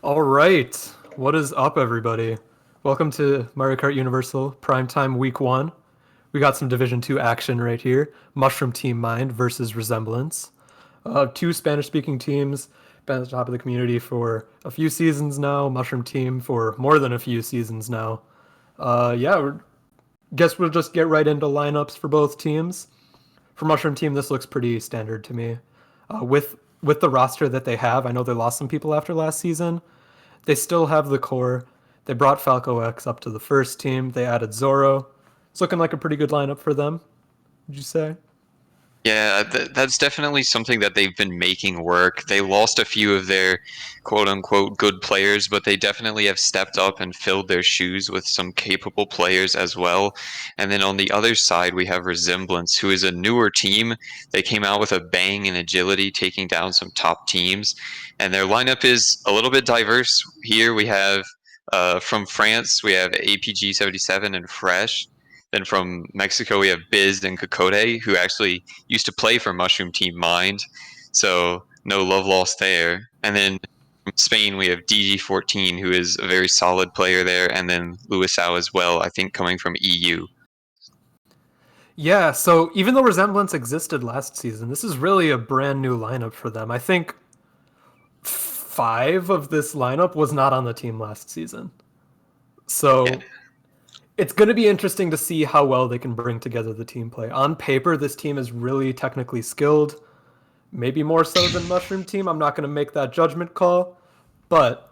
All right. What is up, everybody? Welcome to Mario Kart Universal Primetime Week 1. We got some Division 2 action right here. Mushroom Team Mind versus Resemblance. Two Spanish-speaking teams, been at the top of the community for a few seasons now. Mushroom Team for more than a few seasons now. Guess we'll just get right into lineups for both teams. For Mushroom Team, this looks pretty standard to me. With the roster that they have, I know they lost some people after last season. They still have the core. They brought Falco X up to the first team. They added Zoro. It's looking like a pretty good lineup for them, would you say? Yeah, that's definitely something that they've been making work. They lost a few of their quote unquote good players, but they definitely have stepped up and filled their shoes with some capable players as well. And then on the other side, we have Resemblance, who is a newer team. They came out with a bang in agility, taking down some top teams. And their lineup is a little bit diverse. Here we have from France, we have APG 77 and Fresh. Then from Mexico, we have Biz and Kokode, who actually used to play for Mushroom Team Mind. So no love lost there. And then from Spain, we have DG14, who is a very solid player there. And then Luisao as well, I think coming from EU. Yeah, so even though Resemblance existed last season, this is really a brand new lineup for them. I think 5 of this lineup was not on the team last season. So Yeah. it's going to be interesting to see how well they can bring together the team play. On paper, this team is really technically skilled, maybe more so than Mushroom Team. I'm not going to make that judgment call, but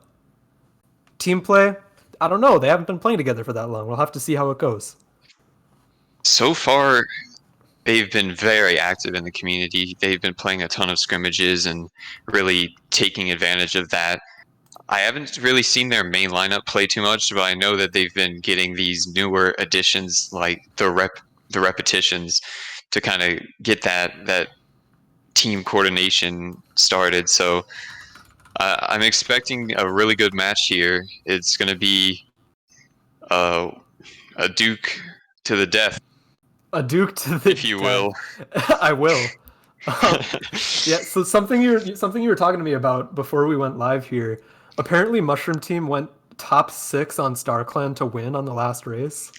team play, I don't know. They haven't been playing together for that long. We'll have to see how it goes. So far, they've been very active in the community. They've been playing a ton of scrimmages and really taking advantage of that. I haven't really seen their main lineup play too much, but I know that they've been getting these newer additions like the repetitions to kind of get that team coordination started. So I'm expecting a really good match here. It's going to be a Duke to the death, A Duke to the if you death. will. I will. Yeah. So something you were talking to me about before we went live here. Apparently, Mushroom Team went top 6 on StarClan to win on the last race.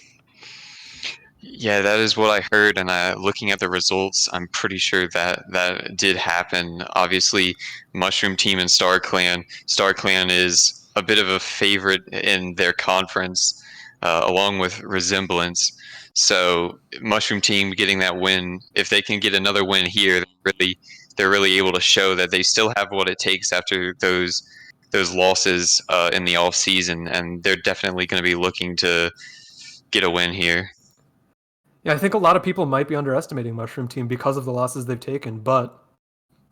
Yeah, that is what I heard, and looking at the results, I'm pretty sure that that did happen. Obviously, Mushroom Team and StarClan. StarClan is a bit of a favorite in their conference, along with Resemblance. So Mushroom Team getting that win, if they can get another win here, they're really able to show that they still have what it takes after those losses in the off season, and they're definitely going to be looking to get a win here. Yeah, I think a lot of people might be underestimating Mushroom Team because of the losses they've taken, but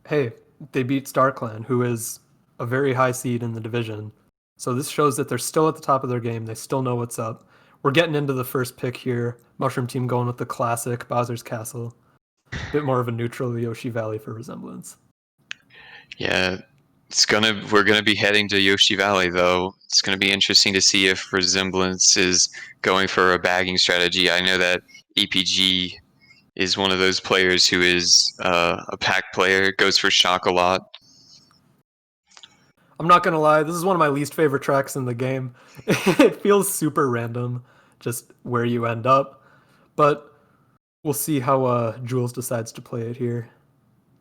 hey, they beat StarClan, who is a very high seed in the division. So this shows that they're still at the top of their game. They still know what's up. We're getting into the first pick here. Mushroom Team going with the classic Bowser's Castle. A bit more of a neutral Yoshi Valley for Resemblance. Yeah, we're gonna be heading to Yoshi Valley though. It's gonna be interesting to see if Resemblance is going for a bagging strategy. I know that EPG is one of those players who is a pack player, goes for shock a lot. I'm not gonna lie, this is one of my least favorite tracks in the game. It feels super random, just where you end up. But we'll see how Jules decides to play it here.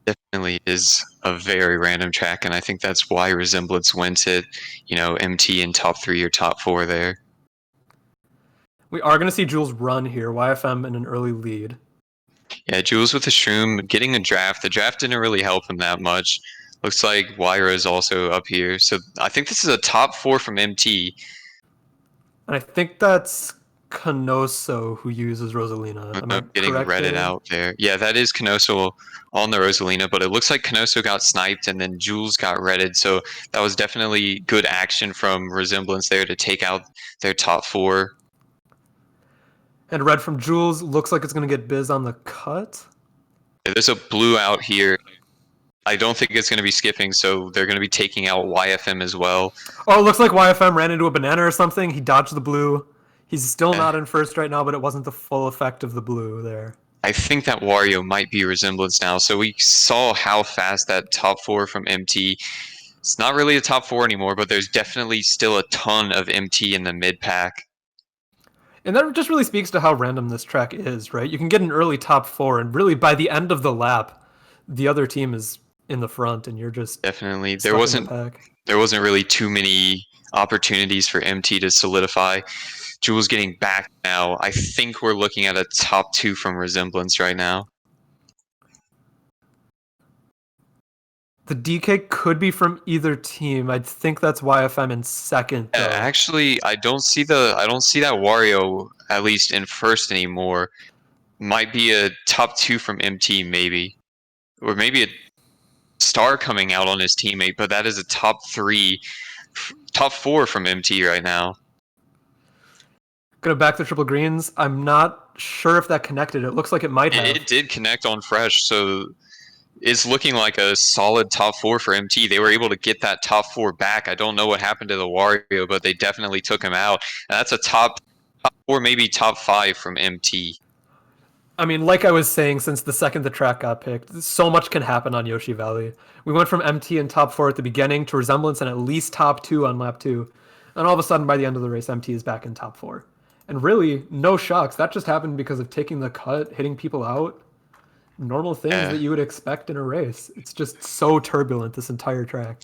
Definitely is a very random track, and I think that's why Resemblance wins it. You know, MT in top 3 or top 4 there. We are going to see Jules run here, YFM in an early lead. Yeah, Jules with the Shroom getting a draft. The draft didn't really help him that much. Looks like Wyra is also up here. So I think this is a top 4 from MT. And I think that's Canoso who uses Rosalina. Am I Getting correct redded there? out there. Yeah, that is Canoso on the Rosalina, but it looks like Canoso got sniped and then Jules got redded. So that was definitely good action from Resemblance there to take out their top 4. And red from Jules looks like it's going to get Biz on the cut. There's a blue out here. I don't think it's going to be skipping, so they're going to be taking out YFM as well. Oh, it looks like YFM ran into a banana or something. He dodged the blue. He's still not in first right now, but it wasn't the full effect of the blue there. I think that Wario might be Resemblance now. So we saw how fast that top 4 from MT. It's not really a top 4 anymore, but there's definitely still a ton of MT in the mid pack. And that just really speaks to how random this track is, right? You can get an early top 4, and really by the end of the lap, the other team is in the front, and you're just Definitely. stuck in the pack. There wasn't really too many opportunities for MT to solidify. Juls getting back now. I think we're looking at a top 2 from Resemblance right now. The DK could be from either team. I think that's YFM in second, though. Actually, I don't see that Wario at least in first anymore. Might be a top 2 from MT maybe, or maybe a star coming out on his teammate. But that is a top 4 from MT right now. Gonna back the triple greens. I'm not sure if that connected. It looks like it might have. It did connect on fresh, so it's looking like a solid top 4 for MT. They were able to get that top 4 back. I don't know what happened to the Wario, but they definitely took him out. And that's a top 4, maybe top 5 from MT. I mean, like I was saying, since the second the track got picked, so much can happen on Yoshi Valley. We went from MT in top 4 at the beginning to Resemblance and at least top 2 on lap 2. And all of a sudden, by the end of the race, MT is back in top 4. And really, no shocks. That just happened because of taking the cut, hitting people out. Normal things that you would expect in a race. It's just so turbulent, this entire track.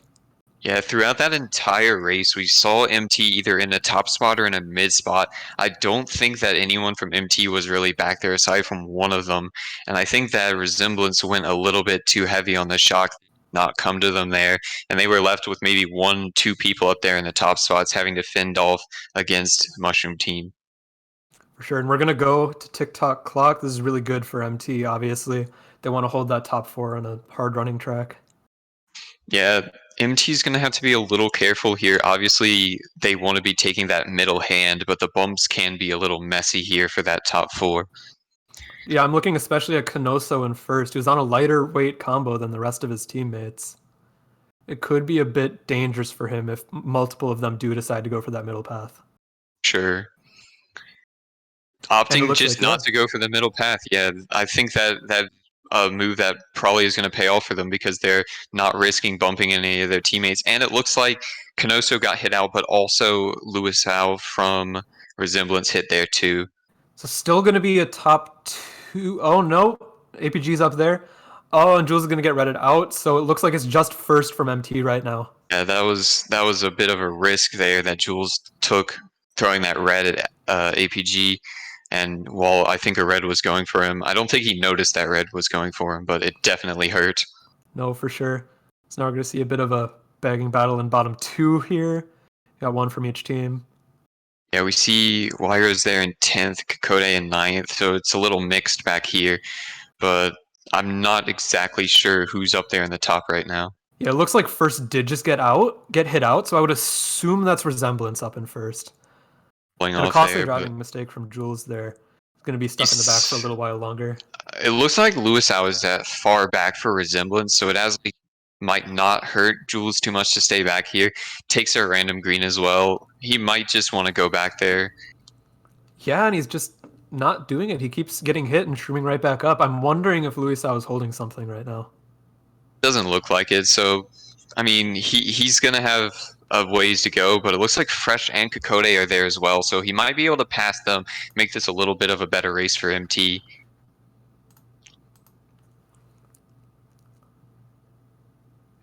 Yeah, throughout that entire race, we saw MT either in a top spot or in a mid spot. I don't think that anyone from MT was really back there aside from one of them. And I think that Resemblance went a little bit too heavy on the shock, not come to them there. And they were left with maybe 1-2 people up there in the top spots having to fend off against Mushroom Team. For sure. And we're going to go to TikTok clock. This is really good for MT, obviously. They want to hold that top 4 on a hard running track. Yeah, MT's going to have to be a little careful here. Obviously, they want to be taking that middle hand, but the bumps can be a little messy here for that top 4. Yeah, I'm looking especially at Canoso in first, who's on a lighter weight combo than the rest of his teammates. It could be a bit dangerous for him if multiple of them do decide to go for that middle path. Sure. Opting just not to go for the middle path. Yeah, I think that move that probably is going to pay off for them because they're not risking bumping any of their teammates. And it looks like Canoso got hit out, but also Luisao from Resemblance hit there too. So still going to be a top 2. Oh, no. APG's up there. Oh, and Juls is going to get redded out. So it looks like it's just first from MT right now. Yeah, that was a bit of a risk there that Juls took throwing that red at APG. And while I think a red was going for him, I don't think he noticed that red was going for him, but it definitely hurt. No, for sure. So now we're going to see a bit of a bagging battle in bottom 2 here. Got one from each team. Yeah, we see Wires there in 10th, Kokode in 9th, so it's a little mixed back here. But I'm not exactly sure who's up there in the top right now. Yeah, it looks like first did just get hit out, so I would assume that's Resemblance up in first. And a costly driving mistake from Juls there. He's going to be stuck in the back for a little while longer. It looks like Luisao is that far back for Resemblance, so it might not hurt Juls too much to stay back here. Takes a random green as well. He might just want to go back there. Yeah, and he's just not doing it. He keeps getting hit and shrooming right back up. I'm wondering if Luisao is holding something right now. Doesn't look like it, so I mean he's gonna have ways to go, but it looks like Fresh and Kokode are there as well, so he might be able to pass them, make this a little bit of a better race for MT.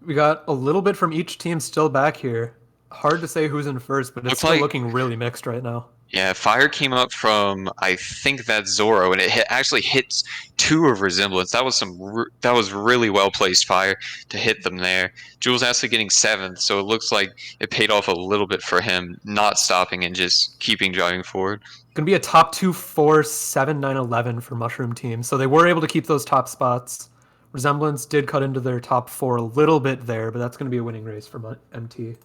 We got a little bit from each team still back here. Hard to say who's in first, but it's still looking really mixed right now. Yeah, fire came up from, I think that's Zoro, and it actually hits 2 of Resemblance. That was really well placed fire to hit them there. Juls actually getting 7th, so it looks like it paid off a little bit for him, not stopping and just keeping driving forward. Gonna be a top 2, 4, 7, 9, 11 for Mushroom Team, so they were able to keep those top spots. Resemblance did cut into their top 4 a little bit there, but that's gonna be a winning race for MT.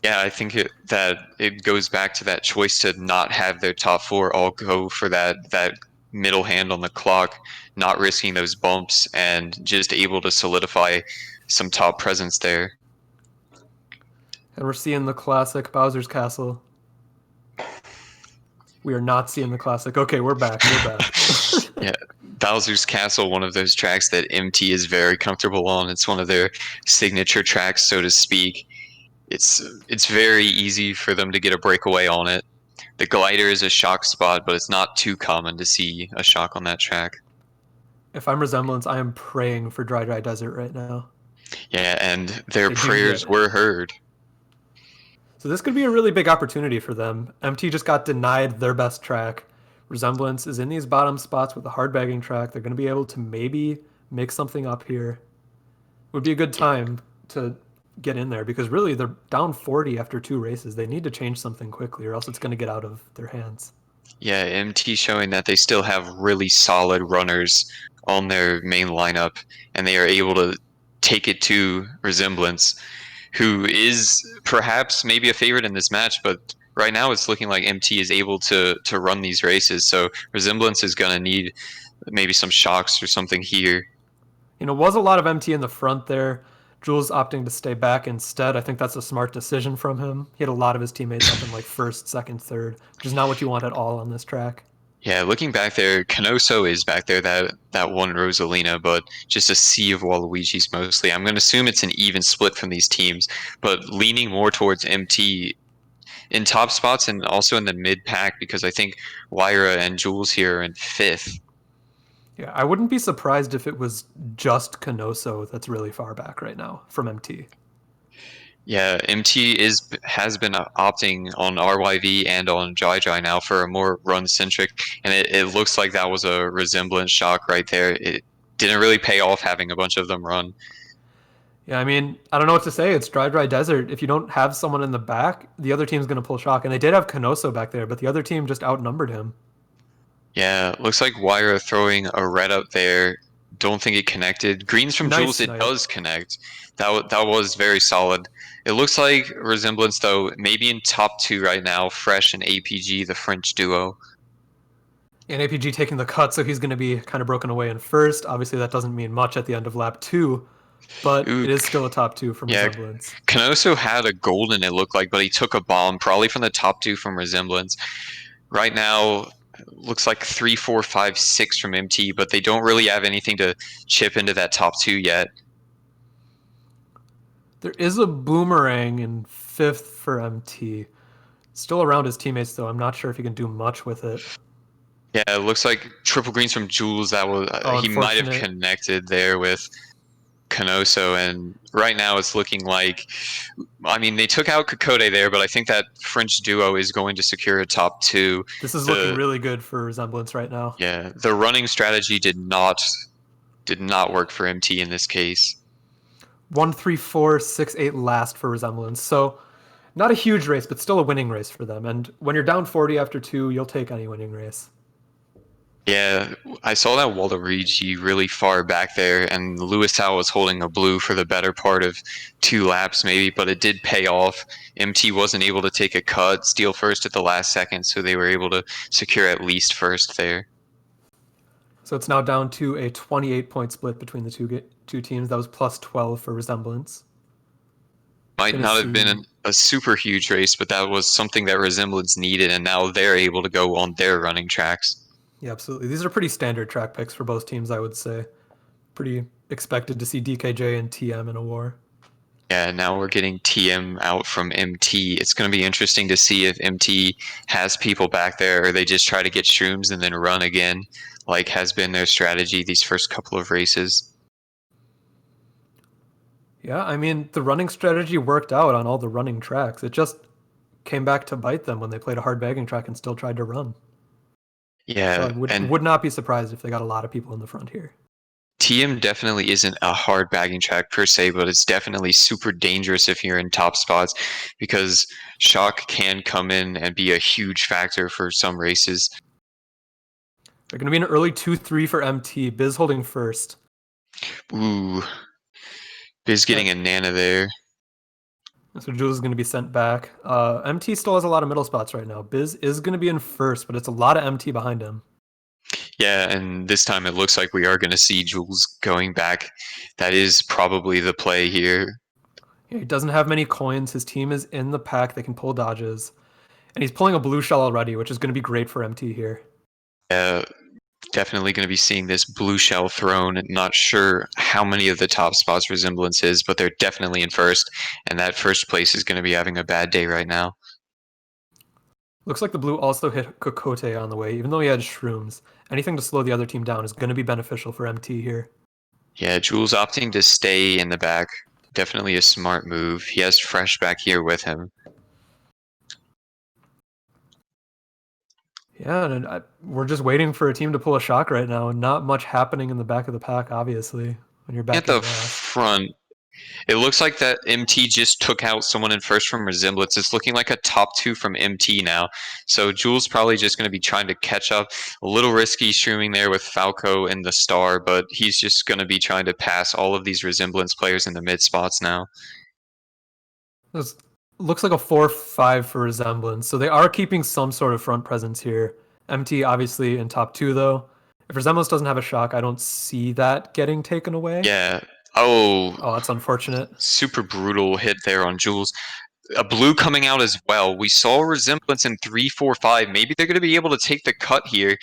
Yeah, I think that it goes back to that choice to not have their top 4 all go for that middle hand on the clock, not risking those bumps, and just able to solidify some top presence there. And we're seeing the classic Bowser's Castle. We are not seeing the classic. Okay, we're back. We're back. Yeah, Bowser's Castle, one of those tracks that MT is very comfortable on. It's one of their signature tracks, so to speak. It's very easy for them to get a breakaway on it. The glider is a shock spot, but it's not too common to see a shock on that track. If I'm Resemblance, I am praying for Dry Desert right now. Yeah, and their They do get prayers it. were heard. So this could be a really big opportunity for them. MT just got denied their best track. Resemblance is in these bottom spots with a hard bagging track. They're going to be able to maybe make something up here. Would be a good time to get in there because really they're down 40 after 2 races. They need to change something quickly or else it's going to get out of their hands. Yeah, MT showing that they still have really solid runners on their main lineup, and they are able to take it to Resemblance, who is perhaps maybe a favorite in this match, but right now it's looking like MT is able to run these races. So Resemblance is going to need maybe some shocks or something here. Was a lot of MT in the front there. Juls opting to stay back instead. I think that's a smart decision from him. He had a lot of his teammates up in like first, second, third, which is not what you want at all on this track. Yeah, looking back there, Canoso is back there, that one Rosalina, but just a sea of Waluigi's mostly. I'm going to assume it's an even split from these teams, but leaning more towards MT in top spots and also in the mid pack because I think Lyra and Jules here are in fifth. Yeah, I wouldn't be surprised if it was just Canoso that's really far back right now from MT. Yeah, MT has been opting on RYV and on Jai now for a more run centric, and it looks like that was a resemblance shock right there. It didn't really pay off having a bunch of them run. Yeah, I mean, I don't know what to say. It's dry desert. If you don't have someone in the back, the other team's going to pull shock. And they did have Canoso back there, but the other team just outnumbered him. Yeah, looks like Wyra throwing a red up there. Don't think it connected. Greens from Jules, Nice it snipe. does connect. That was very solid. It looks like Resemblance though, maybe in top two right now. Fresh and APG, the French duo. And APG taking the cut, so he's going to be kind of broken away in first. Obviously, that doesn't mean much at the end of lap 2, but Ooh, it is still a top 2 from yeah. Resemblance. Canoso had a golden, it looked like, but he took a bomb, probably from the top two from Resemblance. Right now, looks like 3, 4, 5, 6 from MT, but they don't really have anything to chip into that top two yet. There is a boomerang in 5th for MT. Still around his teammates, though. I'm not sure if he can do much with it. Yeah, it looks like triple greens from Jules. That was he might have Unfortunate. connected there with Canoso, and right now it's looking like, I mean, they took out Kokode there, but I think that French duo is going to secure a top two. This is looking The really good for Resemblance right now. yeah, the running strategy did not work for MT in this case. 1, 3, 4, 6, 8 last for Resemblance. So not a huge race, but still a winning race for them. And when you're down 40 after 2, you'll take any winning race. Yeah, I saw that Waluigi really far back there, and Lewis Howe was holding a blue for the better part of 2 laps, maybe, but it did pay off. MT wasn't able to take a cut, steal first at the last second, so they were able to secure at least first there. So it's now down to a 28-point split between the two teams. That was plus 12 for Resemblance. Might Gonna not have see. been a super huge race, but that was something that Resemblance needed, and now they're able to go on their running tracks. Yeah, absolutely. These are pretty standard track picks for both teams, I would say. Pretty expected to see DKJ and TM in a war. Yeah, now we're getting TM out from MT. It's going to be interesting to see if MT has people back there or they just try to get shrooms and then run again, like has been their strategy these first couple of races. Yeah, I mean, the running strategy worked out on all the running tracks. It just came back to bite them when they played a hard bagging track and still tried to run. So I Yeah, would and would not be surprised if they got a lot of people in the front here. TM definitely isn't a hard bagging track per se, but it's definitely super dangerous if you're in top spots because shock can come in and be a huge factor for some races. They're going to be an early 2-3 for MT. Biz holding first. Ooh, Biz getting a Nana there. So Jules is going to be sent back. MT still has a lot of middle spots right now. Biz is going to be in first, but it's a lot of MT behind him. Yeah, and this time it looks like we are going to see Jules going back. That is probably the play here. Yeah, he doesn't have many coins. His team is in the pack. They can pull dodges. And he's pulling a blue shell already, which is going to be great for MT here. Uh, Definitely going to be seeing this blue shell thrown. Not sure how many of the top spots Resemblance is, but they're definitely in first, and that first place is going to be having a bad day right now. Looks like the blue also hit Kokote on the way, even though he had shrooms. Anything to slow the other team down is going to be beneficial for MT here. Yeah, Jules opting to stay in the back. Definitely a smart move. He has Fresh back here with him. Yeah, and we're just waiting for a team to pull a shock right now. Not much happening in the back of the pack, obviously, when you're At back the in last. front, it looks like that MT just took out someone in first from Resemblance. It's looking like a top two from MT now. So Jules probably just going to be trying to catch up. A little risky streaming there with Falco and the star, but he's just going to be trying to pass all of these Resemblance players in the mid spots now. This looks like a 4-5 for Resemblance, so they are keeping some sort of front presence here. MT obviously in top two, though. If Resemblance doesn't have a shock, I don't see that getting taken away. Yeah. Oh, Oh, that's unfortunate. super brutal hit there on Jules. A blue coming out as well. We saw Resemblance in 3-4-5. Maybe they're going to be able to take the cut here.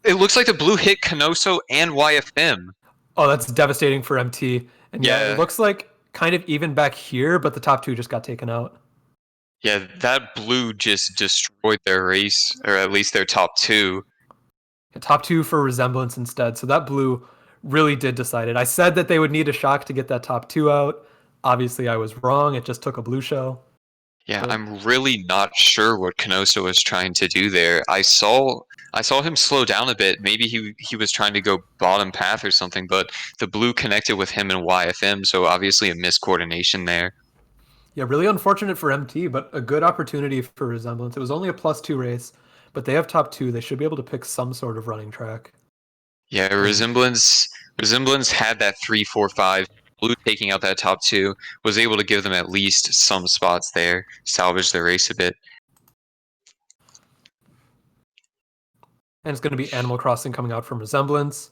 It looks like the blue hit Canoso and YFM. Oh, that's devastating for MT. And yeah, it Yeah, looks like kind of even back here, but the top two just got taken out. yeah, that blue just destroyed their race, or at least their top two. Top two for Resemblance instead. So that blue really did decide it. I said that they would need a shock to get that top two out. Obviously, I was wrong. It just took a blue shell. Yeah, But I'm really not sure what Canoso was trying to do there. I saw him slow down a bit. Maybe he was trying to go bottom path or something, but the blue connected with him and YFM, so obviously a miscoordination there. yeah, really unfortunate for MT, but a good opportunity for Resemblance. It was only a +2 race, but they have top two. They should be able to pick some sort of running track. Yeah, And Resemblance had that 3-4-5. Blue taking out that top two was able to give them at least some spots there, salvage the race a bit. it's going to be Animal Crossing coming out from Resemblance.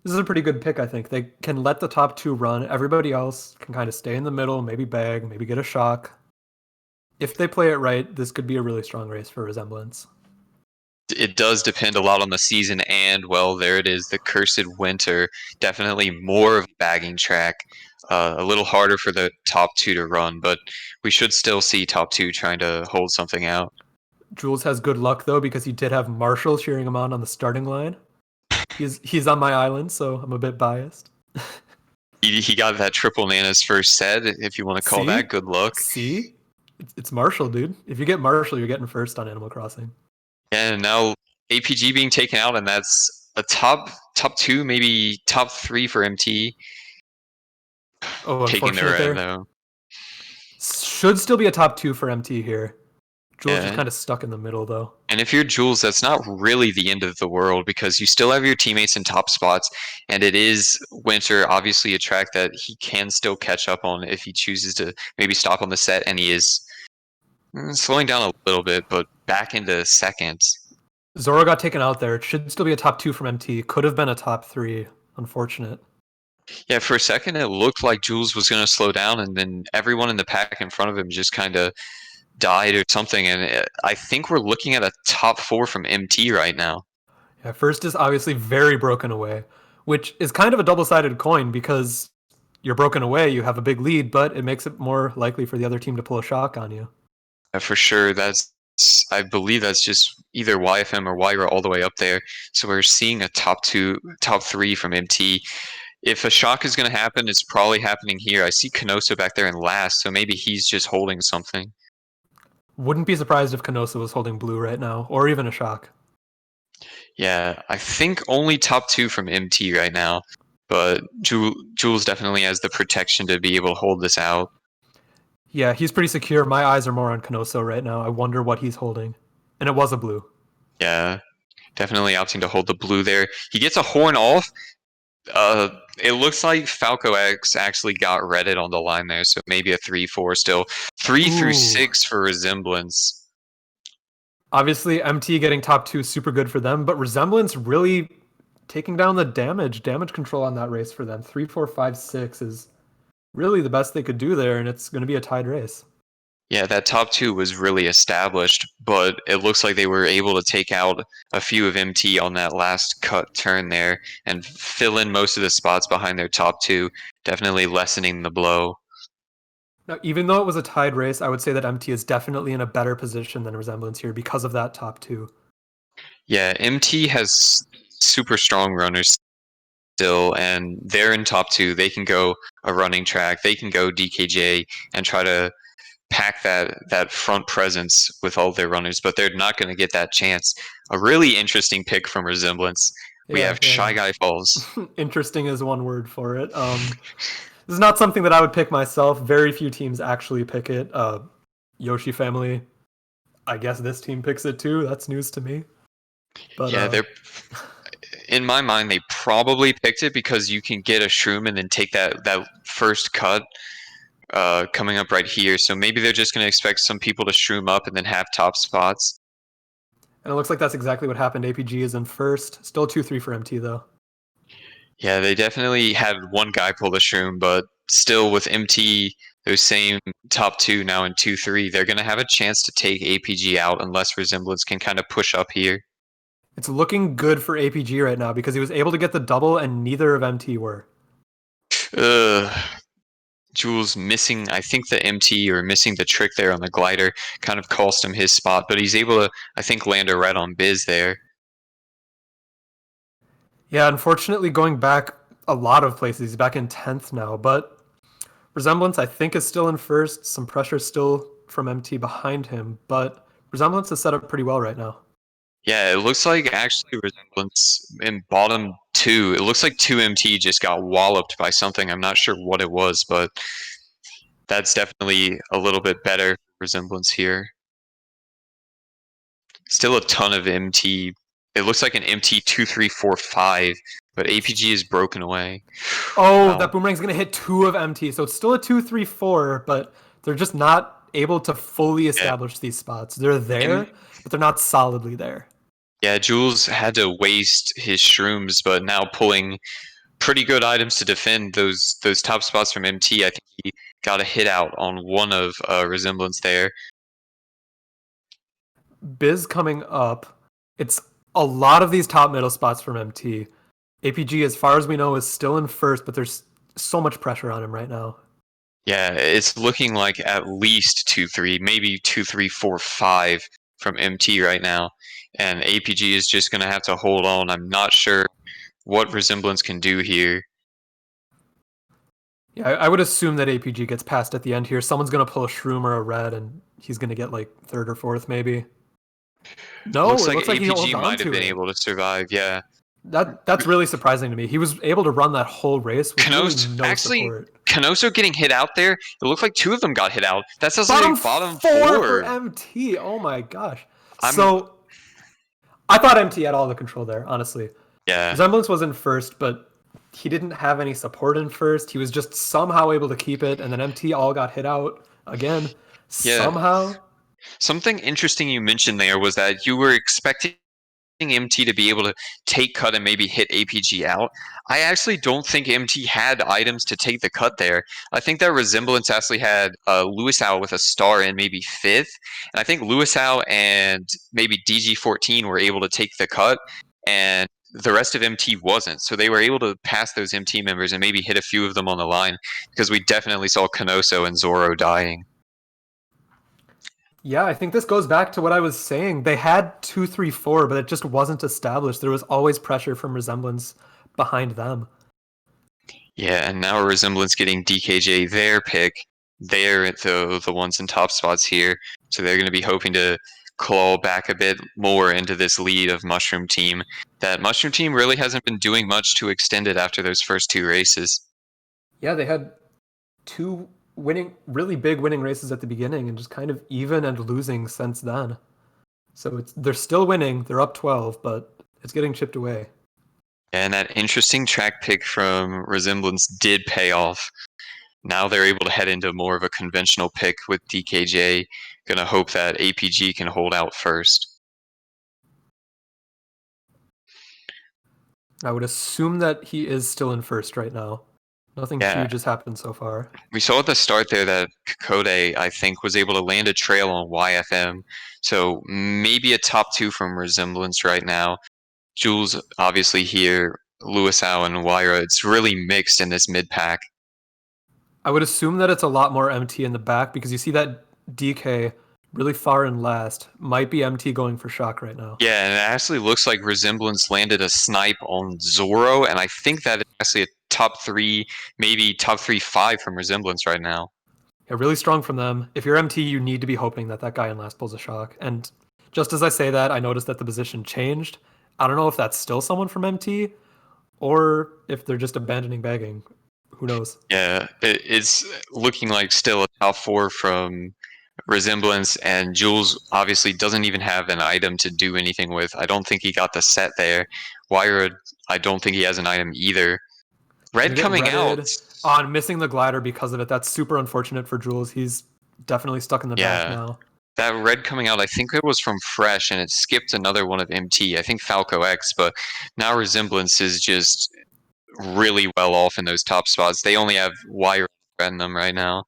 This is a pretty good pick, I think. They can let the top two run. Everybody else can kind of stay in the middle, maybe bag, maybe get a shock. If they play it right, this could be a really strong race for Resemblance. It does depend a lot on the season, and well, there it is, the Cursed Winter. Definitely more of a bagging track. A little harder for the top two to run, but we should still see top two trying to hold something out. Jules has good luck though because he did have Marshall cheering him on the starting line. He's on my island, so I'm a bit biased. He got that triple Nana's first set, if you want to call that good luck. See, it's Marshall, dude. If you get Marshall, you're getting first on Animal Crossing. And now APG being taken out, and that's a top two, maybe top three for MT. Oh, Taking their unfortunate end there. though. Should still be a top two for MT here. Jules is Yeah. kind of stuck in the middle though. And if you're Jules, that's not really the end of the world because you still have your teammates in top spots, and it is Winter, obviously a track that he can still catch up on if he chooses to maybe stop on the set, and he is slowing down a little bit, but back into second. Zoro got taken out there. It should still be a top two from MT. Could have been a top three. Unfortunate. Yeah, for a second it looked like Jules was going to slow down, and then everyone in the pack in front of him just kind of died or something, and I think we're looking at a top four from MT right now. Yeah, first is obviously very broken away, which is kind of a double-sided coin because you're broken away, you have a big lead, but it makes it more likely for the other team to pull a shock on you. For sure, I believe that's just either YFM or Wyra all the way up there. So we're seeing a top two, top three from MT. If a shock is going to happen, it's probably happening here. I see Canoso back there in last, so maybe he's just holding something. Wouldn't be surprised if Canosa was holding blue right now, or even a shock. Yeah, I think only top two from MT right now, but Jules definitely has the protection to be able to hold this out. Yeah, he's pretty secure. My eyes are more on Canoso right now. I wonder what he's holding. And it was a blue. Yeah, definitely opting to hold the blue there. He gets a horn off. It looks like Falco X actually got Reddit on the line there, so maybe a 3-4 still. 3 through Ooh. 6 for Resemblance. Obviously, MT getting top two is super good for them, but Resemblance really taking down the damage control on that race for them. 3, 4, 5, 6 is really the best they could do there, and it's going to be a tied race. Yeah, that top two was really established, but it looks like they were able to take out a few of MT on that last cut turn there and fill in most of the spots behind their top two, definitely lessening the blow. Now, even though it was a tied race, I would say that MT is definitely in a better position than Resemblance here because of that top two. Yeah, MT has super strong runners still, and they're in top two. They can go a running track, they can go DKJ and try to pack that front presence with all their runners, but they're not going to get that chance. A really interesting pick from Resemblance. We Yeah, have Shy yeah, Guy Falls. yeah. Interesting is one word for it. This is not something that I would pick myself. Very few teams actually pick it. Yoshi family. I guess this team picks it too. That's news to me. But Yeah, they're in my mind they probably picked it because you can get a shroom and then take that first cut coming up right here. So maybe they're just going to expect some people to shroom up and then have top spots. and it looks like that's exactly what happened. APG is in first. Still 2-3 for MT though. Yeah, they definitely had one guy pull the shroom, but still with MT, those same top two now in 2-3, they're going to have a chance to take APG out unless Resemblance can kind of push up here. It's looking good for APG right now because he was able to get the double and neither of MT were. Ugh. Juls missing, I think, the MT or missing the trick there on the glider kind of cost him his spot, but he's able to, I think, land a red on Biz there. Yeah, unfortunately, going back a lot of places, he's back in 10th now, but Resemblance, I think, is still in first. Some pressure still from MT behind him, but Resemblance is set up pretty well right now. Yeah, it looks like actually Resemblance in bottom two. It looks like 2MT just got walloped by something. I'm not sure what it was, but that's definitely a little bit better Resemblance here. Still a ton of MT. It looks like an MT 2345, but APG is broken away. Oh, Wow. that boomerang's going to hit two of MT, so it's still a 2-3-4, but they're just not able to fully Yeah. establish these spots. They're M there, but they're not solidly there. Yeah, Jules had to waste his shrooms, but now pulling pretty good items to defend those top spots from MT. I think he got a hit out on one of Resemblance there. Biz coming up, it's a lot of these top middle spots from MT. APG, as far as we know, is still in first, but there's so much pressure on him right now. Yeah, it's looking like at least 2-3, maybe 2-3-4-5 from MT right now. And APG is just going to have to hold on. I'm not sure what Resemblance can do here. Yeah, I would assume that APG gets passed at the end here. Someone's going to pull a shroom or a red, and he's going to get like third or fourth, maybe. No, Looks it like looks like he holds APG on might have to been it. able to survive. Yeah. That's really surprising to me. He was able to run that whole race with really Canoso, no actually, support. Canoso getting hit out there. It looked like two of them got hit out. That sounds Bottom like bottom four for four. MT. Oh my gosh. I'm So I thought MT had all the control there, honestly. yeah. Resemblance was in first, but he didn't have any support in first. He was just somehow able to keep it, and then MT all got hit out again. Yeah. Somehow. Something interesting you mentioned there was that you were expecting MT to be able to take cut and maybe hit APG out. I actually don't think MT had items to take the cut there. I think that Resemblance actually had Lewisau with a star in maybe fifth. And I think Lewisau and maybe DG14 were able to take the cut, and the rest of MT wasn't. So they were able to pass those MT members and maybe hit a few of them on the line because we definitely saw Canoso and Zoro dying. Yeah, I think this goes back to what I was saying. They had 2-3-4, but it just wasn't established. There was always pressure from Resemblance behind them. Yeah, and now Resemblance getting DKJ their pick. They're the ones in top spots here. So they're going to be hoping to claw back a bit more into this lead of Mushroom Team. That Mushroom Team really hasn't been doing much to extend it after those first two races. Yeah, they had two really big winning races at the beginning and just kind of even and losing since then. So they're still winning. They're up 12, but it's getting chipped away. And that interesting track pick from Resemblance did pay off. Now they're able to head into more of a conventional pick with DKJ. Gonna hope that APG can hold out first. I would assume that he is still in first right now. Nothing Yeah, huge has happened so far. we saw at the start there that Kokode, I think, was able to land a trail on YFM. So maybe a top two from Resemblance right now. Jules obviously here, Luisao and Wyra. It's really mixed in this mid pack. I would assume that it's a lot more MT in the back because you see that DK really far in last. Might be MT going for shock right now. Yeah, and it actually looks like Resemblance landed a snipe on Zoro, and I think that is actually a top three, maybe top 3-5 from Resemblance right now. Yeah, really strong from them. If you're MT, you need to be hoping that that guy in last pulls a shock. And just as I say that, I noticed that the position changed. I don't know if that's still someone from MT or if they're just abandoning bagging. Who knows? Yeah, it's looking like still a top four from Resemblance, and Jules obviously doesn't even have an item to do anything with. I don't think he got the set there. Wyra, I don't think he has an item either. Gonna Red get coming out. redded on missing the glider because of it. That's super unfortunate for Jules. He's definitely stuck in the back Yeah, now. that red coming out, I think it was from Fresh, and it skipped another one of MT. I think Falco X, but now Resemblance is just really well off in those top spots. They only have Wyra in them right now.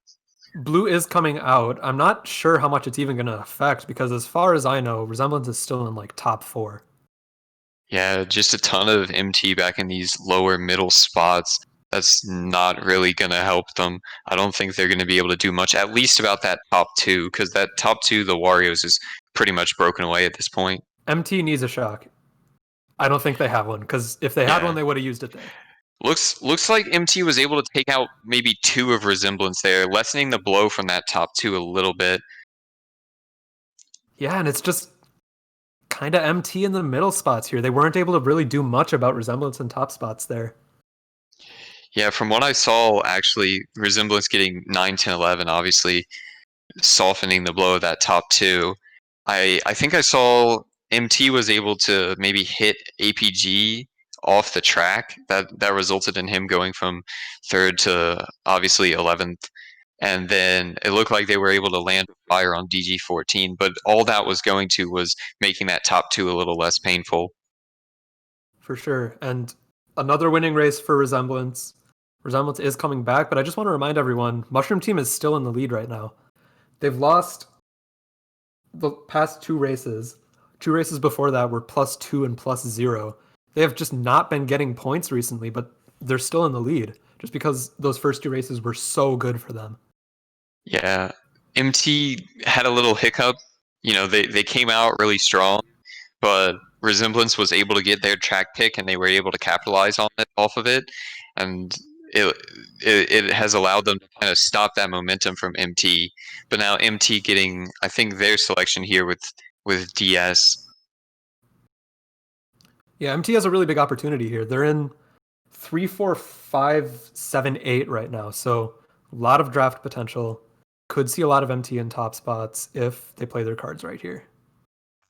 Blue is coming out. I'm not sure how much it's even going to affect because, as far as I know, Resemblance is still in like top four. Yeah, just a ton of MT back in these lower middle spots. That's not really going to help them. I don't think they're going to be able to do much, at least about that top two, because that top two, the Warriors, is pretty much broken away at this point. MT needs a shock. I don't think they have one because if they had Yeah. one, they would have used it there. Looks like MT was able to take out maybe two of Resemblance there, lessening the blow from that top two a little bit. Yeah, and it's just kind of MT in the middle spots here. They weren't able to really do much about Resemblance in top spots there. Yeah, from what I saw, actually, Resemblance getting 9, 10, 11, obviously softening the blow of that top two. I think I saw MT was able to maybe hit APG off the track. That resulted in him going from third to obviously 11th. And then it looked like they were able to land fire on DG14, but all that was going to was making that top two a little less painful. For sure. And another winning race for Resemblance. Resemblance is coming back, but I just want to remind everyone Mushroom Team is still in the lead right now. They've lost the past two races. Two races before that were +2 and +0. They have just not been getting points recently, but they're still in the lead just because those first two races were so good for them. Yeah, MT had a little hiccup. You know, they came out really strong, but Resemblance was able to get their track pick, and they were able to capitalize on it off of it, and it it has allowed them to kind of stop that momentum from MT. But now MT getting, I think, their selection here with DS. Yeah, MT has a really big opportunity here. They're in 3, 4, 5, 7, 8 right now, so a lot of draft potential. Could see a lot of MT in top spots if they play their cards right here.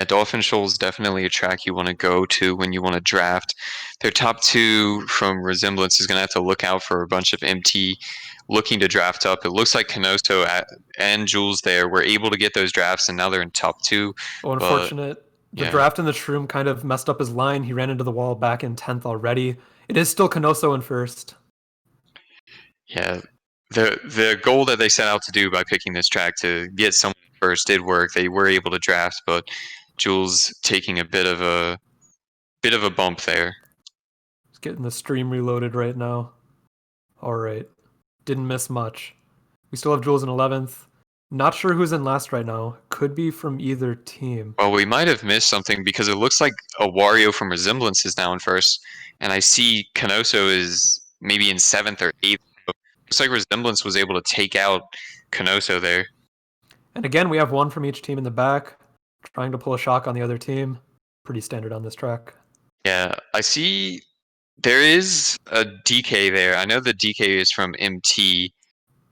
Dolphin Shoal is definitely a track you want to go to when you want to draft. Their top two from Resemblance is going to have to look out for a bunch of MT looking to draft up. It looks like Canosto and Jules there were able to get those drafts, and now they're in top two. Oh, But unfortunate. The yeah, draft in the Shroom kind of messed up his line. He ran into the wall back in 10th already. It is still Canoso in first. yeah. The goal that they set out to do by picking this track to get someone first did work. They were able to draft, but Jules taking a bit of a bump there. He's getting the stream reloaded right now. All right. Didn't miss much. We still have Jules in 11th. Not sure who's in last right now. Could be from either team. Well, we might have missed something because it looks like a Wario from Resemblance is now in first, and I see Canoso is maybe in 7th or 8th. Looks like Resemblance was able to take out Canoso there. And again, we have one from each team in the back, trying to pull a shock on the other team. Pretty standard on this track. Yeah, I see there is a DK there. I know the DK is from MT,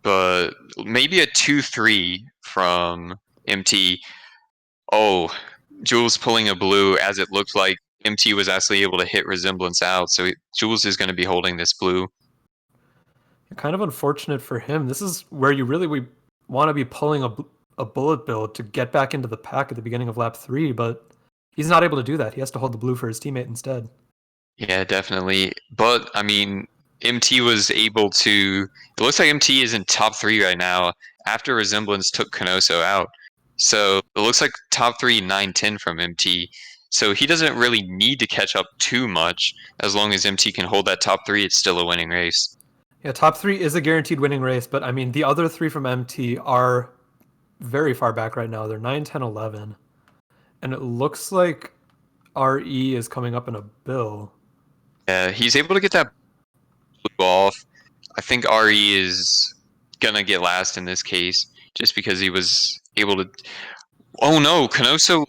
but maybe a 2-3 from MT. Oh, Jules pulling a blue as it looked like MT was actually able to hit Resemblance out. So Jules is going to be holding this blue. Kind of unfortunate for him. This is where you really want to be pulling a bullet build to get back into the pack at the beginning of lap 3, but he's not able to do that. He has to hold the blue for his teammate instead. Yeah, definitely. But I mean, MT was able to. It looks like MT is in top 3 right now after Resemblance took Canoso out. So it looks like top 3, 9-10 from MT. So he doesn't really need to catch up too much. As long as MT can hold that top 3, it's still a winning race. Yeah, top 3 is a guaranteed winning race, but I mean, the other 3 from MT are very far back right now. They're 9, 10, 11. And it looks like RE is coming up in a bill. Yeah, he's able to get that blue off. I think RE is gonna get last in this case, just because he was able to. Oh no, Canoso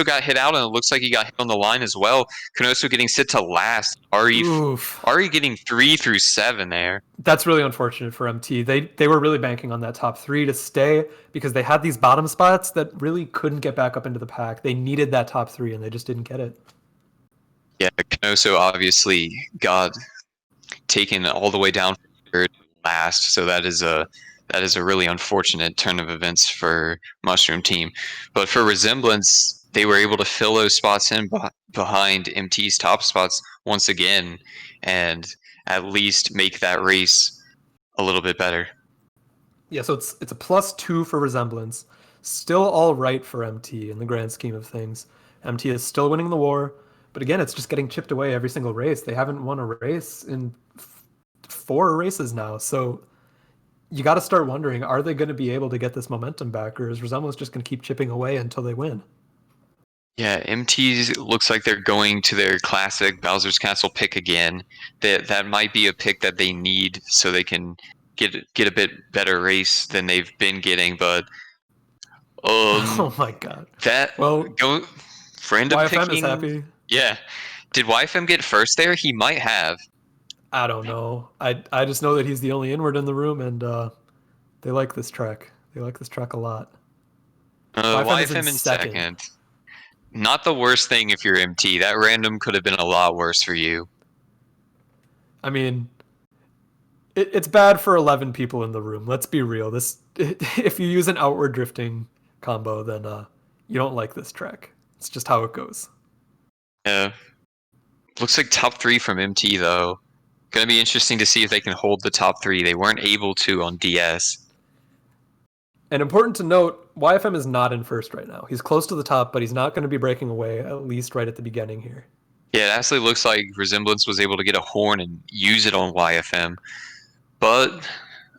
got hit out, and it looks like he got hit on the line as well. Canoso getting sit to last. Oof. RE getting 3 through 7 there. That's really unfortunate for MT. They were really banking on that top 3 to stay because they had these bottom spots that really couldn't get back up into the pack. They needed that top 3 and they just didn't get it. Yeah, Canoso obviously got taken all the way down from third to last, so that is a really unfortunate turn of events for Mushroom Team. But for Resemblance, they were able to fill those spots in behind MT's top spots once again, and at least make that race a little bit better. Yeah, so it's a +2 for Resemblance. Still all right for MT in the grand scheme of things. MT is still winning the war, but again, it's just getting chipped away every single race. They haven't won a race in 4 races now, so you got to start wondering, are they going to be able to get this momentum back, or is Resemblance just going to keep chipping away until they win? Yeah, MT looks like they're going to their classic Bowser's Castle pick again. That might be a pick that they need so they can get a bit better race than they've been getting. But Oh my god. that Well, go random YFM picking. is happy. Yeah, did YFM get first there? He might have. I don't know. I just know that he's the only inward in the room, and they like this track. They like this track a lot. YFM is YFM in second. Not the worst thing if you're MT. That random could have been a lot worse for you. I mean, it's bad for 11 people in the room. Let's be real. If you use an outward drifting combo, then you don't like this track. It's just how it goes. Yeah. Looks like top 3 from MT though. Gonna be interesting to see if they can hold the top 3. They weren't able to on DS. And important to note, YFM is not in first right now. He's close to the top, but he's not going to be breaking away, at least right at the beginning here. Yeah, it actually looks like Resemblance was able to get a horn and use it on YFM. But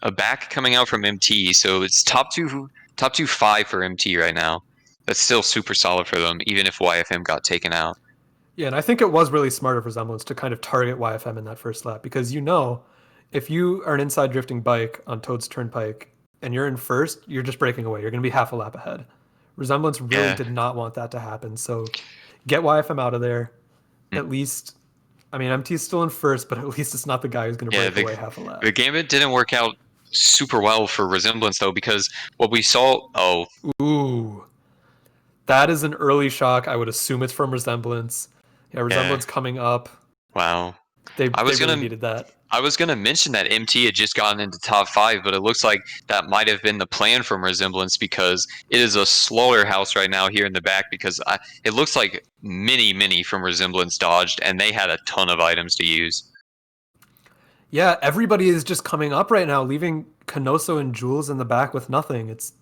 a back coming out from MT, so it's top two 5 for MT right now. That's still super solid for them, even if YFM got taken out. Yeah, and I think it was really smart of Resemblance to kind of target YFM in that first lap because if you are an inside drifting bike on Toad's Turnpike and you're in first, you're just breaking away. You're going to be half a lap ahead. Resemblance really did not want that to happen, so get YFM out of there. At least, I mean, MT's still in first, but at least it's not the guy who's going to break away half a lap. The gambit didn't work out super well for Resemblance, though, because what we saw... Oh. Ooh. That is an early shock. I would assume it's from Resemblance. Yeah, Resemblance coming up. Wow. They really needed that. I was going to mention that MT had just gotten into top 5, but it looks like that might have been the plan from Resemblance because it is a slaughterhouse right now here in the back because it looks like many from Resemblance dodged, and they had a ton of items to use. Yeah, everybody is just coming up right now, leaving Canoso and Juls in the back with nothing. It's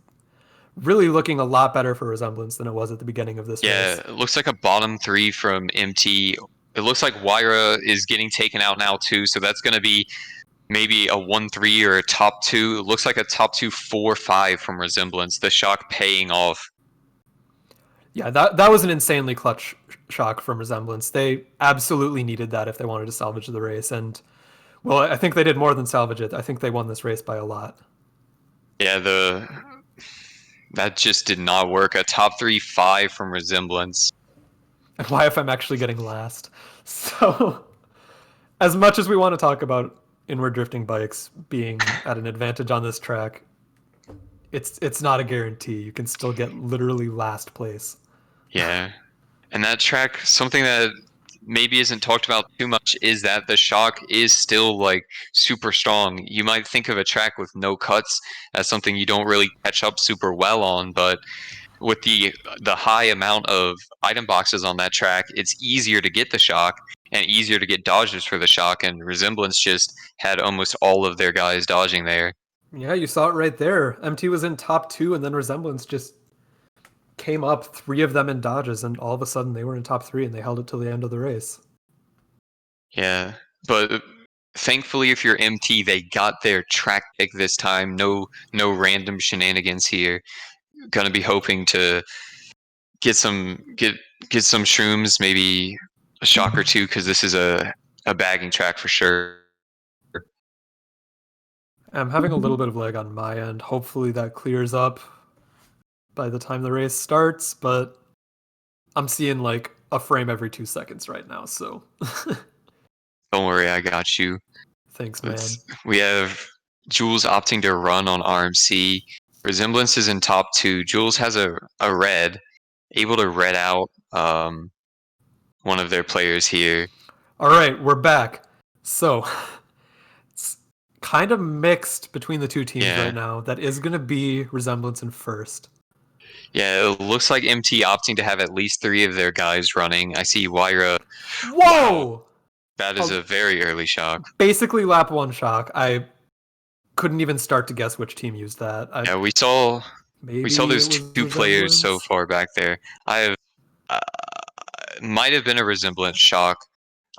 really looking a lot better for Resemblance than it was at the beginning of this race. Yeah, it looks like a bottom 3 from MT. It looks like Wyra is getting taken out now too, so that's going to be maybe a 1-3 or a top 2. It looks like a top 2 4-5 from Resemblance. The shock paying off. Yeah, that was an insanely clutch shock from Resemblance. They absolutely needed that if they wanted to salvage the race, and well, I think they did more than salvage it. I think they won this race by a lot. Yeah, that just did not work. A top 3-5 from Resemblance. And YFM actually getting last. So, as much as we want to talk about inward drifting bikes being at an advantage on this track, it's not a guarantee. You can still get literally last place. Yeah. And that track, something that maybe isn't talked about too much is that the shock is still like super strong. You might think of a track with no cuts as something you don't really catch up super well on, but with the high amount of item boxes on that track, it's easier to get the shock and easier to get dodges for the shock. And Resemblance just had almost all of their guys dodging there. Yeah, you saw it right there. MT was in top 2, and then Resemblance just came up 3 of them in dodges, and all of a sudden they were in top 3, and they held it till the end of the race. Yeah, but thankfully, if you're MT, they got their track pick this time. No random shenanigans here. Gonna be hoping to get some shrooms, maybe a shock or two, because this is a bagging track for sure. I'm having a little bit of lag on my end. Hopefully that clears up by the time the race starts, but I'm seeing like a frame every 2 seconds right now, so Don't worry, I got you. thanks, man. We have Juls opting to run on RMC. Resemblance is in top 2. Juls has a red, able to red out one of their players here. All right, we're back. So it's kind of mixed between the two teams right now. That is going to be Resemblance in first. Yeah, it looks like MT opting to have at least 3 of their guys running. I see Wyra. Whoa! Wow. That is a very early shock. Basically lap 1 shock. I couldn't even start to guess which team used that. Yeah, we saw there's 2 players so far back there. I have might have been a Resemblance shock.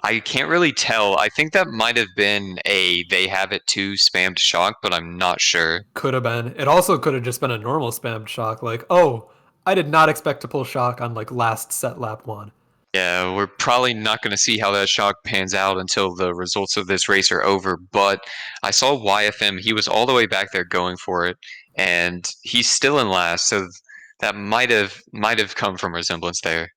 I can't really tell. I think that might have been a they have it too spammed shock, but I'm not sure. Could have been. It also could have just been a normal spammed shock. Like, oh, I did not expect to pull shock on like last set lap 1. Yeah, we're probably not going to see how that shock pans out until the results of this race are over. But I saw YFM; he was all the way back there going for it, and he's still in last. So that might have come from Resemblance there.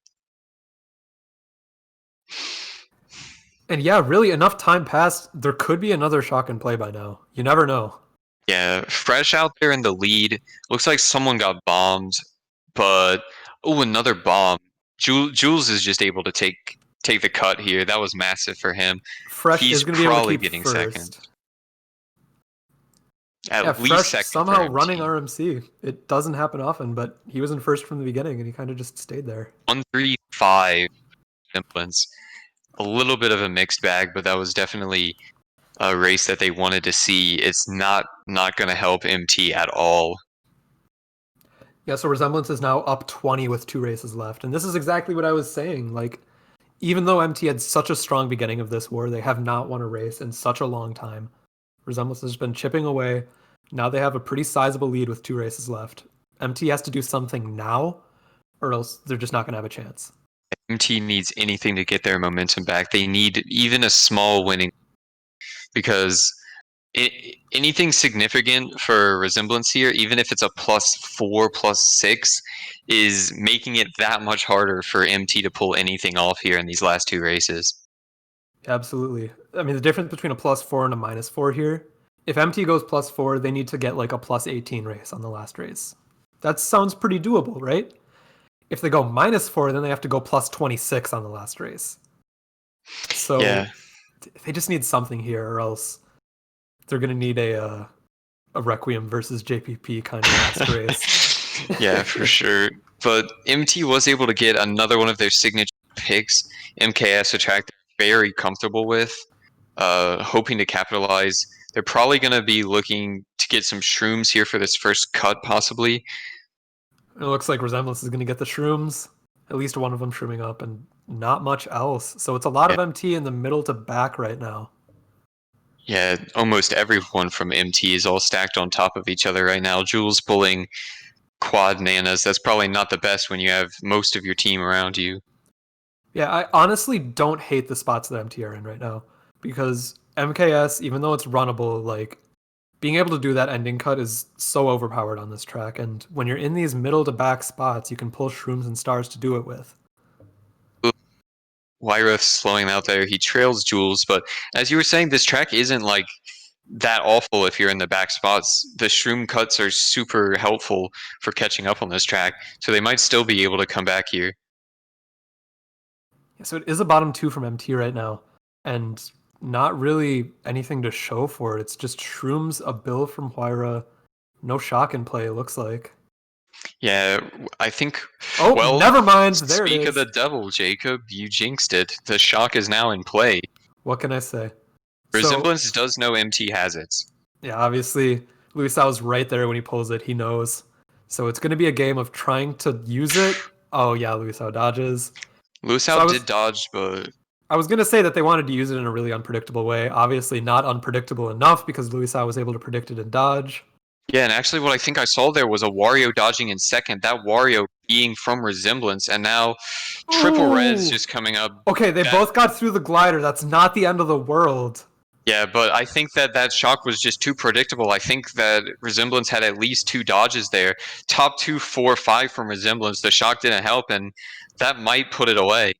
And yeah, really, enough time passed. There could be another shock in play by now. You never know. Yeah, Fresh out there in the lead. Looks like someone got bombed, but oh, another bomb. Juls is just able to take the cut here. That was massive for him. Fresh He's is going to be able to keep getting first. Second. At least Fresh second. Somehow running RMC. It doesn't happen often, but he was in first from the beginning, and he kind of just stayed there. 135 Resemblance. A little bit of a mixed bag, but that was definitely a race that they wanted to see. It's not going to help MT at all. Yeah, so Resemblance is now up 20 with 2 races left. And this is exactly what I was saying. Like, even though MT had such a strong beginning of this war, they have not won a race in such a long time. Resemblance has been chipping away. Now they have a pretty sizable lead with 2 races left. MT has to do something now, or else they're just not going to have a chance. MT needs anything to get their momentum back. They need even a small winning, because anything significant for Resemblance here, even if it's a +4, +6, is making it that much harder for MT to pull anything off here in these last 2 races. Absolutely. I mean, the difference between a +4 and a -4 here, if MT goes +4, they need to get like a +18 race on the last race. That sounds pretty doable, right? If they go -4, then they have to go +26 on the last race. So yeah, they just need something here, or else they're going to need a Requiem versus JPP kind of last race. Yeah, for sure. But MT was able to get another one of their signature picks. MKS, a track they're very comfortable with, hoping to capitalize. They're probably going to be looking to get some shrooms here for this first cut, possibly. It looks like Resemblance is going to get the shrooms, at least one of them shrooming up, and not much else. So it's a lot of MT in the middle to back right now. Yeah, almost everyone from MT is all stacked on top of each other right now. Juls pulling quad nanas. That's probably not the best when you have most of your team around you. Yeah, I honestly don't hate the spots that MT are in right now, because MKS, even though it's runnable, like, being able to do that ending cut is so overpowered on this track, and when you're in these middle to back spots, you can pull shrooms and stars to do it with. Wyra slowing out there. He trails Juls, but as you were saying, this track isn't like that awful if you're in the back spots. The shroom cuts are super helpful for catching up on this track, so they might still be able to come back here. Yeah, so it is a bottom 2 from MT right now, and not really anything to show for it. It's just shrooms, a bill from Huayra, no shock in play, it looks like. Yeah, I think. Oh, Well, never mind. There it speak of is. the devil, Jacob. You jinxed it. The shock is now in play. What can I say? So, Resemblance does know MT has it. yeah, obviously, Luis was right there when he pulls it. He knows. So it's going to be a game of trying to use it. Oh, yeah, Luis dodges. So Luisao did dodge, but I was going to say that they wanted to use it in a really unpredictable way. Obviously, not unpredictable enough because Luis was able to predict it and dodge. yeah, and actually what I think I saw there was a Wario dodging in second. That Wario being from Resemblance, and now triple res Ooh! just coming up. Okay, they That both got through the glider. That's not the end of the world. Yeah, but I think that shock was just too predictable. I think that Resemblance had at least two dodges there. Top two, four, five from Resemblance. The shock didn't help, and that might put it away.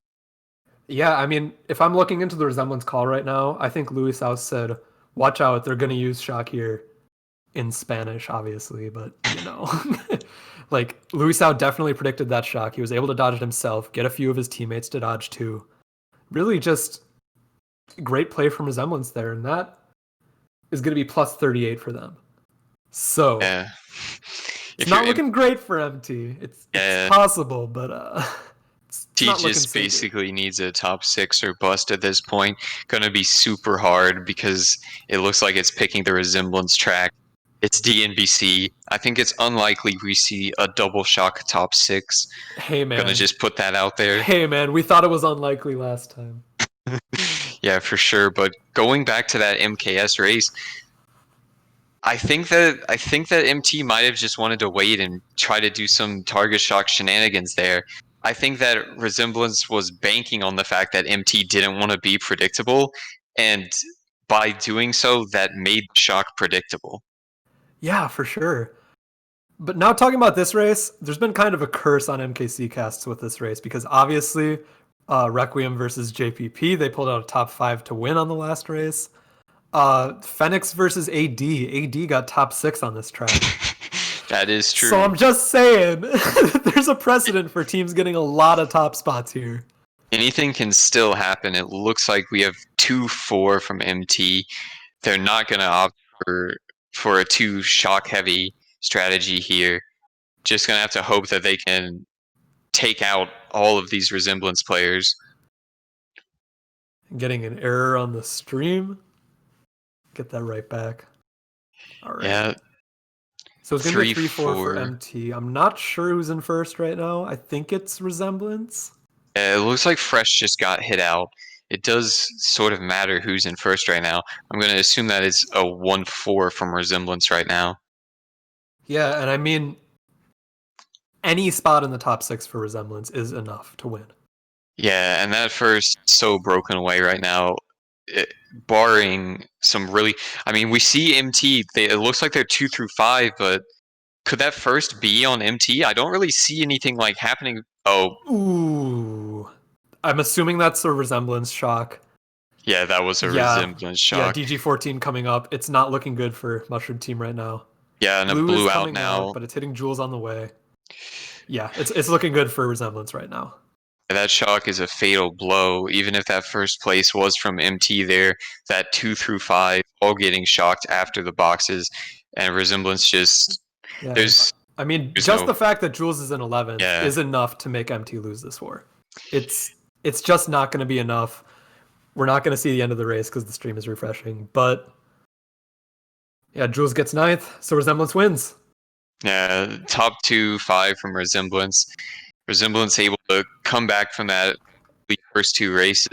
Yeah, I mean, if I'm looking into the resemblance call right now, I think Luis House said, "Watch out, they're going to use shock here," in Spanish, obviously, but you know, like Luis House definitely predicted that shock. He was able to dodge it himself, get a few of his teammates to dodge too. Really, just great play from resemblance there, and that is going to be plus 38 for them. So Yeah. it's If you're not looking great for MT. It's possible, but it's T not looking just so good. basically needs a top six or bust at this point. Gonna be super hard because it looks like it's picking the resemblance track. It's DNBC. I think it's unlikely we see a double shock top six. Hey Gonna man, just put that out there. hey man, we thought it was unlikely last time. Yeah, for sure. But going back to that MKS race, I think that MT might have just wanted to wait and try to do some target shock shenanigans there. I think that Resemblance was banking on the fact that MT didn't want to be predictable, and by doing so, that made shock predictable. Yeah, for sure. But now talking about this race, there's been kind of a curse on MKC casts with this race because obviously, Requiem versus JPP, they pulled out a top 5 to win on the last race. Phoenix versus AD, AD got top 6 on this track. That is true. So I'm just saying, there's a precedent for teams getting a lot of top spots here. Anything can still happen. It looks like we have 2-4 from MT. They're not going to opt for a two shock heavy strategy here. Just going to have to hope that they can take out all of these resemblance players. Getting an error on the stream. Get that right back. All right. Yeah. So it's going to be a 3-4 for 3-4. MT. I'm not sure who's in first right now. I think it's Resemblance. It looks like Fresh just got hit out. It does sort of matter who's in first right now. I'm going to assume that it's a 1-4 from Resemblance right now. Yeah, and I mean, any spot in the top 6 for Resemblance is enough to win. Yeah, and that first so broken away right now. Barring some really, I mean, we see MT. It looks like they're 2-5, but could that first be on MT? I don't really see anything like happening. Oh, ooh, I'm assuming that's a resemblance shock. Yeah, that was a resemblance shock. Yeah, DG14 coming up. It's not looking good for Mushroom Team right now. Yeah, and Blue it blew is out now. but it's hitting Juls on the way. Yeah, it's looking good for resemblance right now. That shock is a fatal blow. Even if that first place was from MT there, that 2-5 all getting shocked after the boxes, and resemblance just I mean, just the fact that Juls is in 11th is enough to make MT lose this war. It's just not going to be enough. We're not going to see the end of the race because the stream is refreshing. But yeah, Juls gets 9th, so Resemblance wins. Yeah, top 2-5 from Resemblance. Resemblance able to come back from that first two races.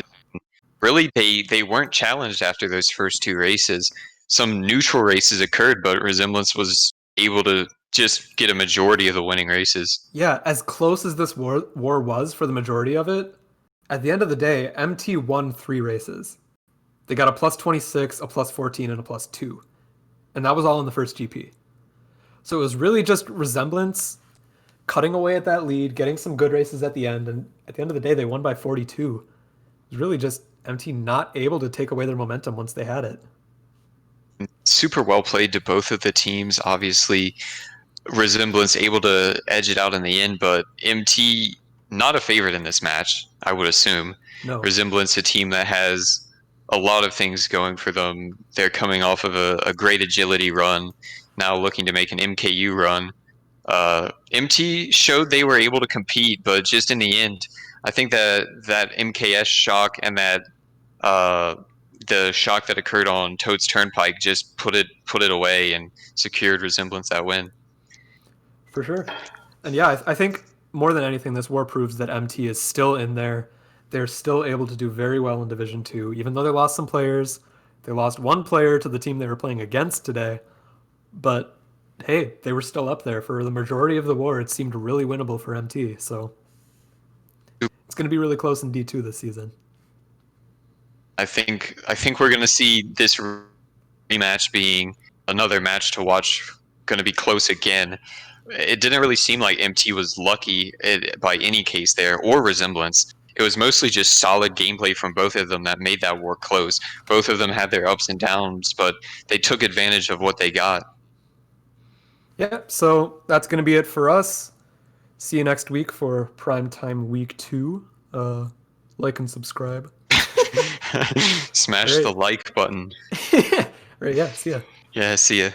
Really, they weren't challenged after those first two races. Some neutral races occurred, but Resemblance was able to just get a majority of the winning races. Yeah, as close as this war was for the majority of it, at the end of the day, MT won 3 races. They got a plus 26, a plus 14, and a plus 2. And that was all in the first GP. So it was really just Resemblance cutting away at that lead, getting some good races at the end, and at the end of the day, they won by 42. It was really just MT not able to take away their momentum once they had it. Super well played to both of the teams. Obviously, Resemblance able to edge it out in the end, but MT not a favorite in this match, I would assume. No. Resemblance, a team that has a lot of things going for them. They're coming off of a great agility run, now looking to make an MKU run. MT showed they were able to compete, but just in the end, I think that MKS shock and that the shock that occurred on Toad's Turnpike just put it away and secured Resemblance that win. For sure. And yeah, I think more than anything, this war proves that MT is still in there. They're still able to do very well in Division Two, even though they lost some players. They lost one player to the team they were playing against today, but hey, they were still up there for the majority of the war. It seemed really winnable for MT, so it's going to be really close in D2 this season. I think we're going to see this rematch being another match to watch. Going to be close again. It didn't really seem like MT was lucky by any case there, or Resemblance. It was mostly just solid gameplay from both of them that made that war close. Both of them had their ups and downs, but they took advantage of what they got. Yeah, so that's going to be it for us. See you next week for Primetime Week 2. Like and subscribe. Smash Great. the like button. Right, yeah, see ya. Yeah, see ya.